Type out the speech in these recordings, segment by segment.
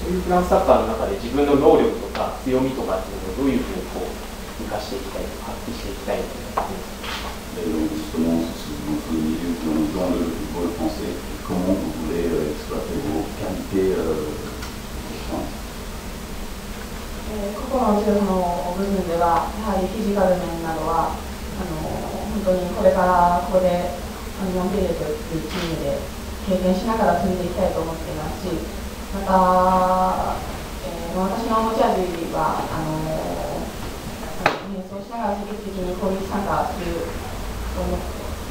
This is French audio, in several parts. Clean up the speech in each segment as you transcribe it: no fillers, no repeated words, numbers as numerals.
そういうフランスサッカーの中で自分の能力とか強みとかっていうのをどういうふうにこう生かしていきたいとか発揮していきたいみたいな感じですか。Et donc justement, votre milieu dans le football français, comment vous voulez exploiter vos qualités différentes? 個々のチームの部分では、やはりフィジカル面などは本当にこれからここでモンペリエというチームで経験しながら進んでいきたいと思っていますし、また、私の持ち味は演奏しながら積極的に攻撃参加すると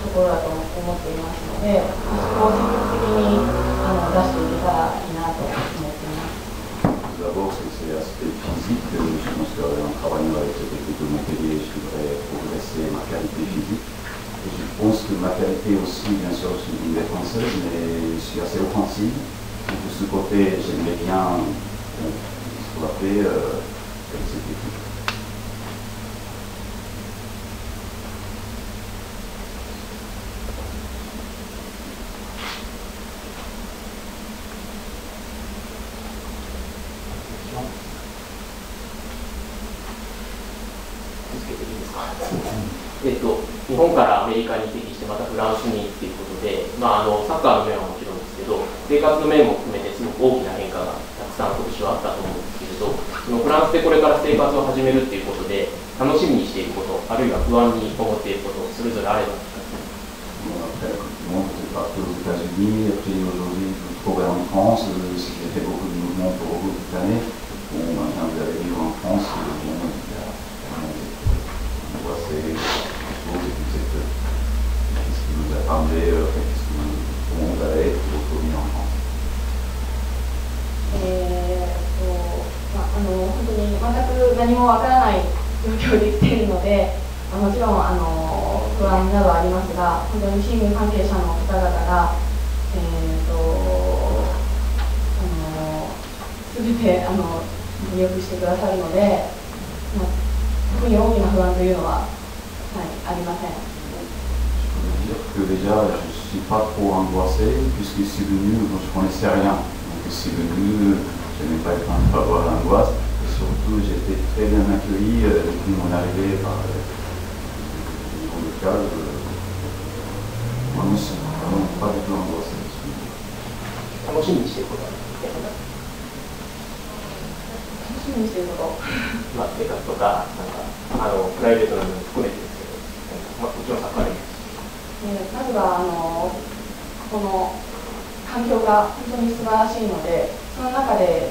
ころだと思っていますので、そこを積極的に出していけたらいいなと思っています。D'abord, c'est l'aspect physique. Je pense qu'en travaillant avec cette équipe de Montpellier, je voudrais progresser ma qualité physique. Et je pense que ma qualité aussi, bien sûr, je suis une défenseuse, mais je suis assez offensive. Donc de ce côté, j'aimerais bien exploiter cette équipe.日本からアメリカに移籍してまたフランスにっていうことで、サッカーの面はもちろんですけど、生活の面も含めてすごく大きな変化がたくさん今年はあったと思うんですけれど、そのフランスでこれから生活を始めるっていうことで楽しみにしていること、あるいは不安に思っていること、それぞれあれば聞かせてください。Moi, vous êtes parti aux États-Unis, et puis aujourd'hui vous vous trouvez en France. J'ai fait beaucoup de mouvements pour vous cette année. Bon, maintenant vous allez vivre en France. Bon, on voit ces choses et puis qu'est-ce qui nous attendait, comment vous allez être votre vie en France. 本当に全く何もわからない状況で来ているので、もちろん不安などありますが、本当にチーム関係者の方々が全て入力してくださるので、特に大きな不安というのは、ありません。Je peux dire que déjà je ne suis pas trop angoissé puisque je suis venu, je ne connaissais rien. Donc je suis venu, je n'ai pas eu le temps de avoir l'angoisse et surtout j'ai été très bien accueilli depuis mon arrivée par le cadre. Moi je ne suis vraiment pas du tout angoissé. 楽しみにしていることは楽しみにしていること生活とか、プライベートなものも含めてですけど、もちろんサッカーです。まずはこの環境が本当に素晴らしいので、その中で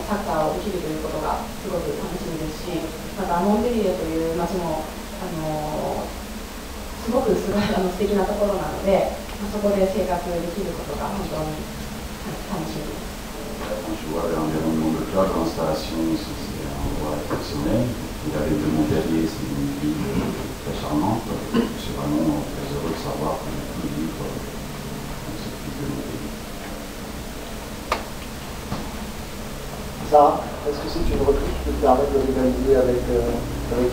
サッカーをできるということがすごく楽しみですし、またモンペリエという街もすごく素敵なところなので、そこで生活できることが本当に楽しみです。Quand je vois l'environnement de club, l'installation, c'est un endroit exceptionnel. Il avait de Montpellier, c'est une ville très charmante. Je suis vraiment très heureux de savoir qu'on peut vivre dans cette ville de Montpellier. Ça, est-ce que c'est une recrue qui peut te permettre de rivaliser avec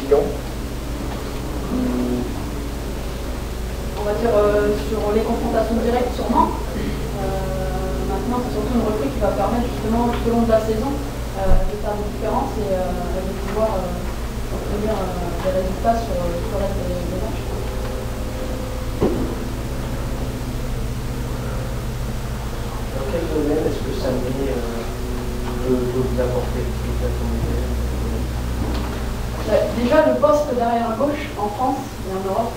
Lyon? On va dire sur les confrontations directes, sûrement. Maintenant, c'est surtout une recrue qui va permettre justement tout au long de la saison de faire des différences et de pouvoir obtenir des résultats sur le reste des matchs. Dans quel domaine est-ce que Sammy peut vous apporter Déjà, le poste derrière gauche en France et en Europe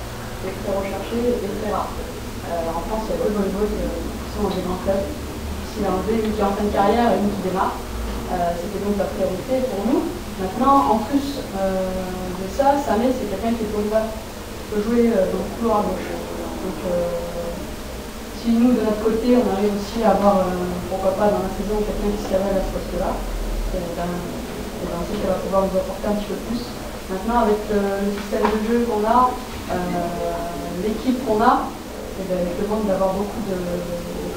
est très recherché et très rare. En France, il y a deux bonnes joueuses qui sont dans des grands clubs. Ici, une qui est en fin de carrière et une qui démarre. C'était donc la priorité pour nous. Maintenant, en plus de ça, Samé, c'est quelqu'un qui est polyvalent, qui peut jouer dans le couloir à gauche. Donc, si nous, de notre côté, on arrive aussi à avoir, pourquoi pas dans la saison, quelqu'un qui s'y révèle à ce poste-là, on sait qu'elle va pouvoir nous apporter un petit peu plus. Maintenant, avec le système de jeu qu'on a, l'équipe qu'on a, elle demande d'avoir beaucoup de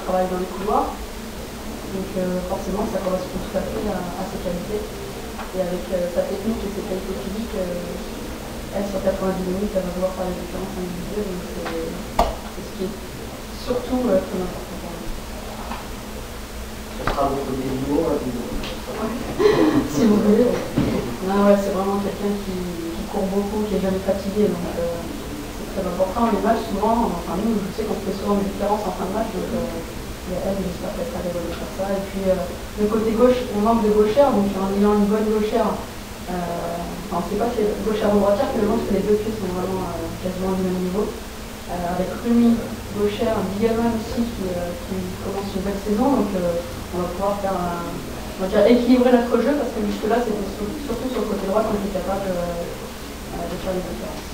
travail dans les couloirs. Donc forcément, ça correspond tout à fait à ses qualités. Et avec sa technique et ses qualités physiques, elle, sur 90 minutes, elle va devoir faire les différences individuelles. Donc c'est ce qui est surtout très important pour nous. sera votre délivrant à si vous voulez. Non, ouais, c'est vraiment quelqu'un qui court beaucoup, qui est jamais fatigué, donc c'est très important. Les matchs, souvent, enfin nous, je sais qu'on fait souvent des différences en fin de match, donc elle, j'espère qu'elle sera capable de faire ça. Et puis le côté gauche, on manque de gauchère, donc en ayant une bonne gauchère, enfin c'est pas que c'est gauchère ou droitière, finalement, parce que les deux pieds sont vraiment quasiment du même niveau. Avec Rumi, gauchère, Bigaman aussi qui commence une belle saison, donc on va pouvoir faire on va dire équilibrer notre jeu, parce que jusque-là c'était surtout sur le côté droit qu'on était capable de faire des différences.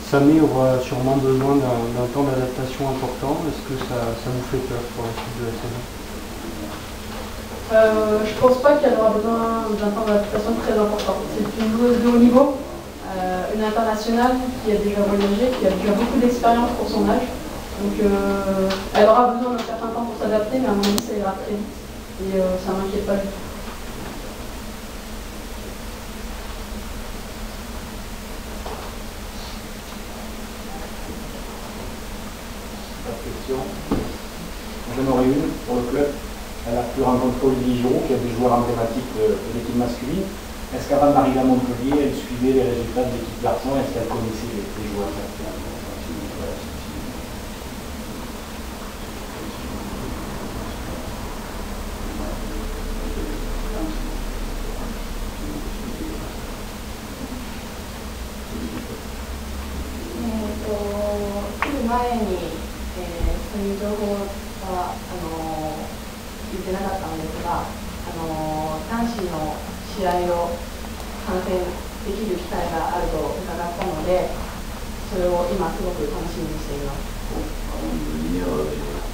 Samy aura sûrement besoin d'un temps d'adaptation important. Est-ce que ça vous fait peur pour la suite de la saison? Je pense pas qu'elle aura besoin d'un temps d'adaptation très important. C'est une joueuse de haut niveau, une internationale qui a déjà voyagé, qui a déjà beaucoup d'expérience pour son âge. Donc elle aura besoin d'un certain temps pour s'adapter, mais à mon avis ça ira très vite. Et ça ne m'inquiète pas du tout. J'en aurais une pour le club. Elle a pu rencontrer Olivier Giroud, qui est des joueurs emblématiques de l'équipe masculine. Est-ce qu'avant d'arriver à Montpellier, elle suivait les résultats de l'équipe garçon? Est-ce qu'elle connaissait les joueurs?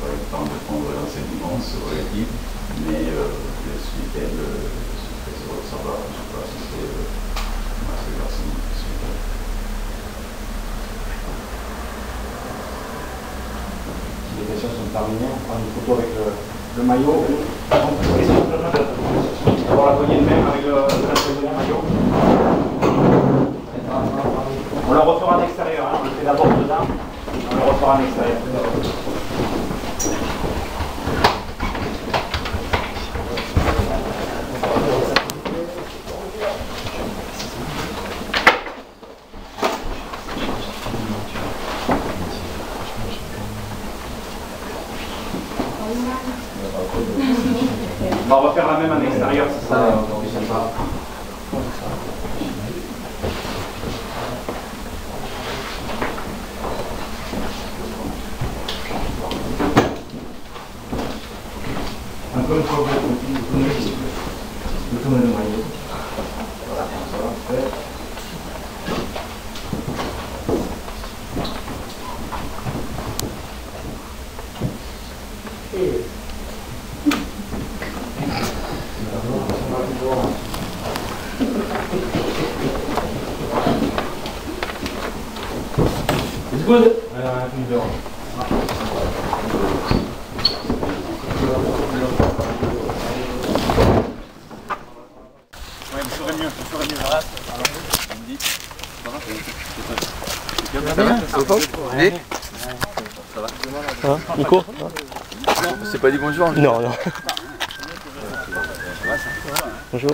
Pas eu le temps de prendre l'enseignement sur l'équipe, mais je suis très heureux de savoir, je ne sais pas si c'est Mathieu Garçon qui suit. Si les questions sont terminées, on prend une photo avec le maillot. D'abord la poignée de main avec le maillot. On le refera en extérieur, hein. On le fait d'abord dedans, on le refera en extérieur. On va refaire la même en extérieur, c'est ça, aujourd'hui c'est ça. Encore une fois, vous tournez le maillot. Voilà, ça va faire. It's good. Ouais, vous ferez mieux, vous ferez mieux. Alors, on me dit, ça va? Ça va? Ça va? Nico? C'est pas dit bonjour? Non, non. Bonjour.